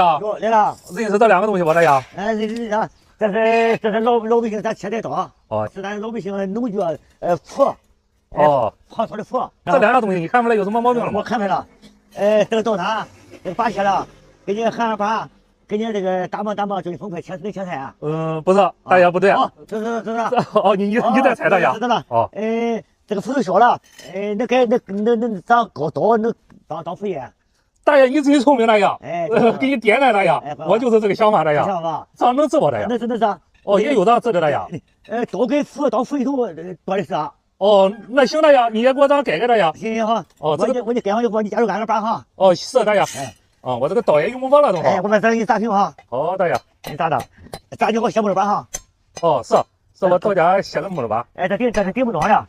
哟，来了，认识这两个东西不大呀？这是老百姓咱切菜刀，哦，是咱老百姓农具锄，哦，刨土的锄。这两样东西你看出来有什么毛病了我吗？看出来了，这个刀叉，这个拔切了，给你焊把，给你这个打磨，就是风快能切菜啊。不是，大爷不对。哦，这是。哦，你在猜大爷？知道了。哦，这个斧头小了，能长高刀，能当副业。大爷，你真聪明，大爷。给你点来，大爷。我就是这个想法，大爷。想法。这能治不，大爷？能治。哦，也有这治的，大爷。刀跟斧当斧头多的是啊。哦，那行，大爷，你也给我这样改，大爷。行好。哦，我改完以后，你加入俺把哈。哦，是大爷。我这个刀也用不完了，都好。我把这给你炸平哈。好，大爷。你炸平我写木头板哈。哦，是我到家写的木头板。这是顶木桩的。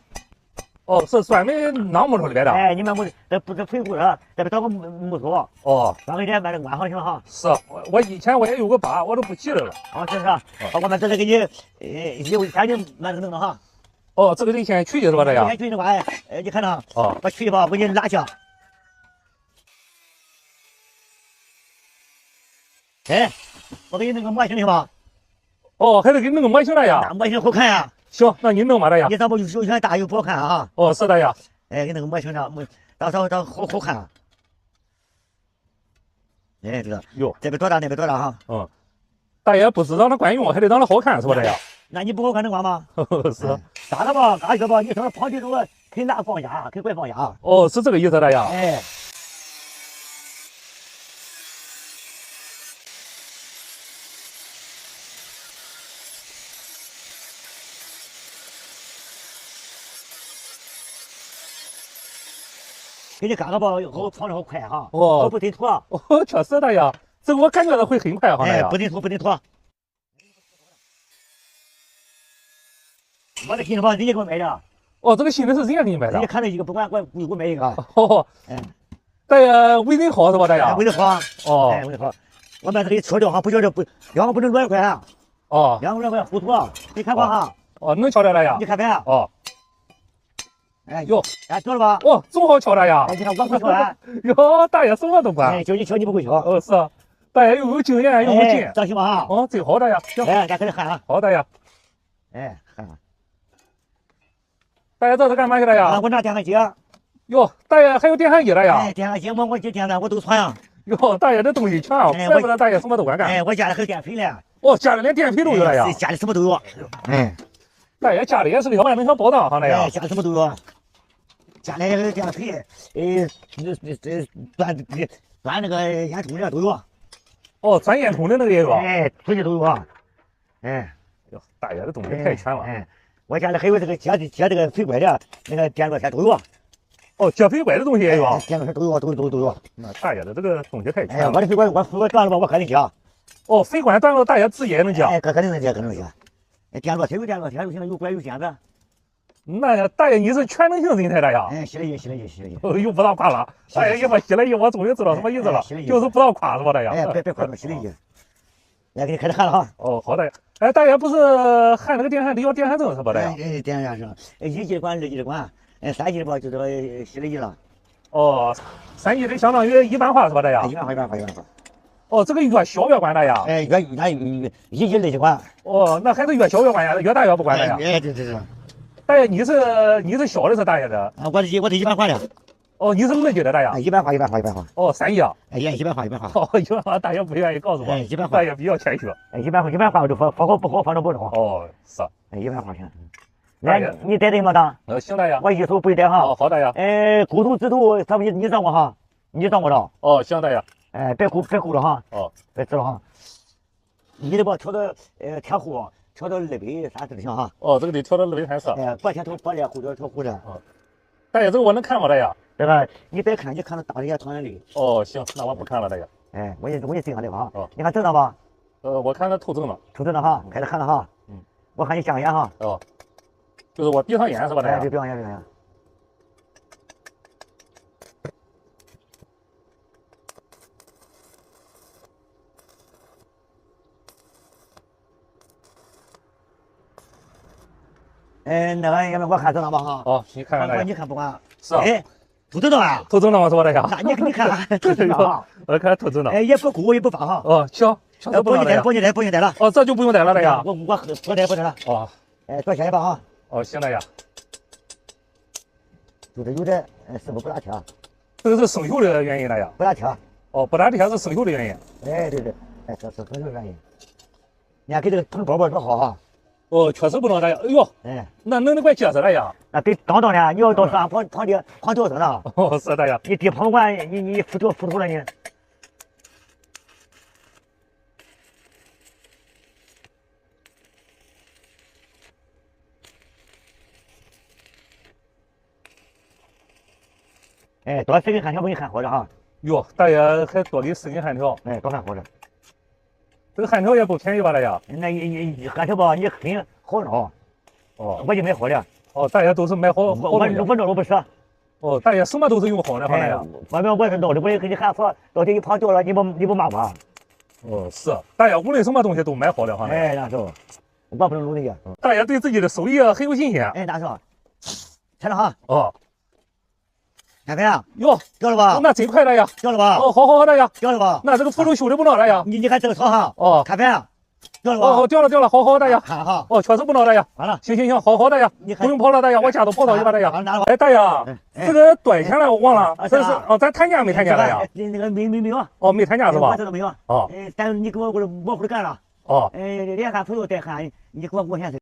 哦，是专门弄木头里边的。你买木头，这不是腿骨的，这边找个木头。哦，装给点，把这安好行了哈。是我以前也有个把，我都不记得了。是。好，我们这是给你先就满弄哈。哦，这个得先取去是吧？这样。先取的话，你看着。哦。我取的吧，我给你拉下。我给你弄个模型行吧？哦，还得给你弄个模型了呀？那模型好看呀。行，那你弄吧，大爷。你咱不有钱大又不好看啊？哦，是大爷。给那个模型上，到好看啊。这个哟，这边多大，那边多大哈？大爷不是让它管用，还得让它好看，是吧，大爷？那你不好看能管吗？是。大了吧，大些吧，你说旁边说可以拿放下，可以怪放下。哦，是这个意思，大爷。给你干个吧，好放的好快哈。哦，不顶拖。确实，大爷，这个我感觉到会很快哈，大爷。不顶拖。我这新的吧，人家给我买的。哦，这个新的是人家给你买的。人家看了一个不管，我给我买一个。哦。大爷为人好是吧，大爷？为人好。哦。为人好。我把这给你敲掉哈，不叫这不，两个不能乱块啊。哦。两个乱块糊涂，你看过哈？哦，能敲掉大爷？你看没？哦。哟，知道了吧？哦，这么好敲大爷？你看我会敲啊。哟，大爷什么都管。教你敲，你不会敲。是。大爷又有经验又有劲。这行吧哈？真好，大爷。行。咱开始焊啊。好，大爷。焊。大爷这是干嘛去了呀？我拿电焊机。哟，大爷还有电焊机了呀？电焊机我这电焊我都传呀。哟，大爷这东西全啊，怪不得大爷什么都管干。我家里还有电肥呢。哦，家里连电肥都有了呀？家里什么都有。大爷家里也是个小万能小宝藏哈，大爷。家里什么都有。家里还有电肥，钻那个烟筒的都有。哦，钻烟筒的那个也有。这些都有。哟，大爷这东西太全了。我家里还有这个接这个肥拐的，那个电热线都有。哦，接肥拐的东西也有。电热线都有，都有。那大爷的这个东西太全了。我的肥管我断了吧，我可能接。哦，肥管断了，大爷自己也能接。肯定能接。电热线有电热线，有管有线子。那大爷你是全能性人才，大爷。洗了一。又不让夸了。大爷一说洗了一，我终于知道什么意思了，就是不让夸是吧，大爷？别夸了，洗了一。来，给你开始焊了哈。哦，好大爷。大爷不是焊那个电焊得要电焊证是吧，大爷？电焊证，1级的管2级的管，3级的吧就这个洗了一了。哦，3级的相当于一般化是吧，大爷？一般化。哦，这个越小越管大爷。1级那些管。哦，那还是越小越管呀，越大越不管大爷。对。大爷，你是小的是大爷的？我是一般化的。哦，你是2级的大爷？一般化。哦，3级啊？一般化。哦，一般化，大爷不愿意告诉我。一般化。大爷比较谦虚。一般化我就放好不好，放着不着。哦，是。一般化行。来，你带对吗？当。行，大爷。我一手不带哈。哦，好，大爷。勾头指头，咱们你掌握哈，你掌握着。哦，行，大爷。别勾着哈。哦，别知道哈。你得把调到天户，调到230就行哈。哦，这个得调到230。把前头把脸后边调后边。哦，大爷，这个我能看吗，大爷？这个你别看，你看到大眼长眼里。哦，行，那我不看了，大爷。我也这样的吧。哦，你看正了吧？我看它透正了。透正了哈，开始看了哈。我喊你睁眼哈。哦，就是我闭上眼是吧，大爷？闭上眼。那个我看正了吧哈。哦，你看看大爷。你看不管。是。投资了啊？投资了吗？是吧？大爷？那你看，投资了啊？看投资了。哎，也不鼓也不放哈。哦，行，确实不能带，不用带，不用带了。哦，这就不用带了，大爷。我带不带了。哦，哎，多谢你吧哈。哦，行，大爷。就是有点师傅不大贴。这个是生锈的原因，大爷。不大贴。哦，不大贴是生锈的原因。哎，对对，哎，是生锈原因。你看给这个铜包包多好哈。哦，确实不能大爷。哎呦，哎，那弄得怪结实，大爷。那得当当的，你要到山旁地旁多少呢？哦，是大爷。你地旁管你浮土了你。哎，多4根焊条给你焊好了哈。哟，大爷还多给4根焊条。哎，多焊好了。这个焊条也不便宜吧，大爷？那你焊条吧，你很好弄。哦，我就买好了。哦，大爷都是买好我弄我不舍。哦，大爷什么都是用好的，大爷。我是弄的，我也给你焊好，到底一旁掉了，你不骂我？哦，是，大爷无论什么东西都买好了哈。哎，那时候我不能弄那些。大爷对自己的手艺很有信心。哎，那时候，拆了哈。哦。看看呀，哟，掉了吧？那真快，大爷。掉了吧？哦，好，大爷。掉了吧？那这个铺路修的不孬，大爷。你看这个床哈。哦。看看，掉了吧？哦，掉了，好，大爷。看哈。哦，确实不孬，大爷。完了。行，好，大爷。不用跑了，大爷，我家都跑到去吧，大爷。哎，大爷，这个多少钱了？我忘了。这是哦，咱谈价没谈价，大爷？那个没有。哦，没谈价是吧？我这都没有。哦。但是你给我模糊的干了。哦。连焊不用带焊，你给我5块钱。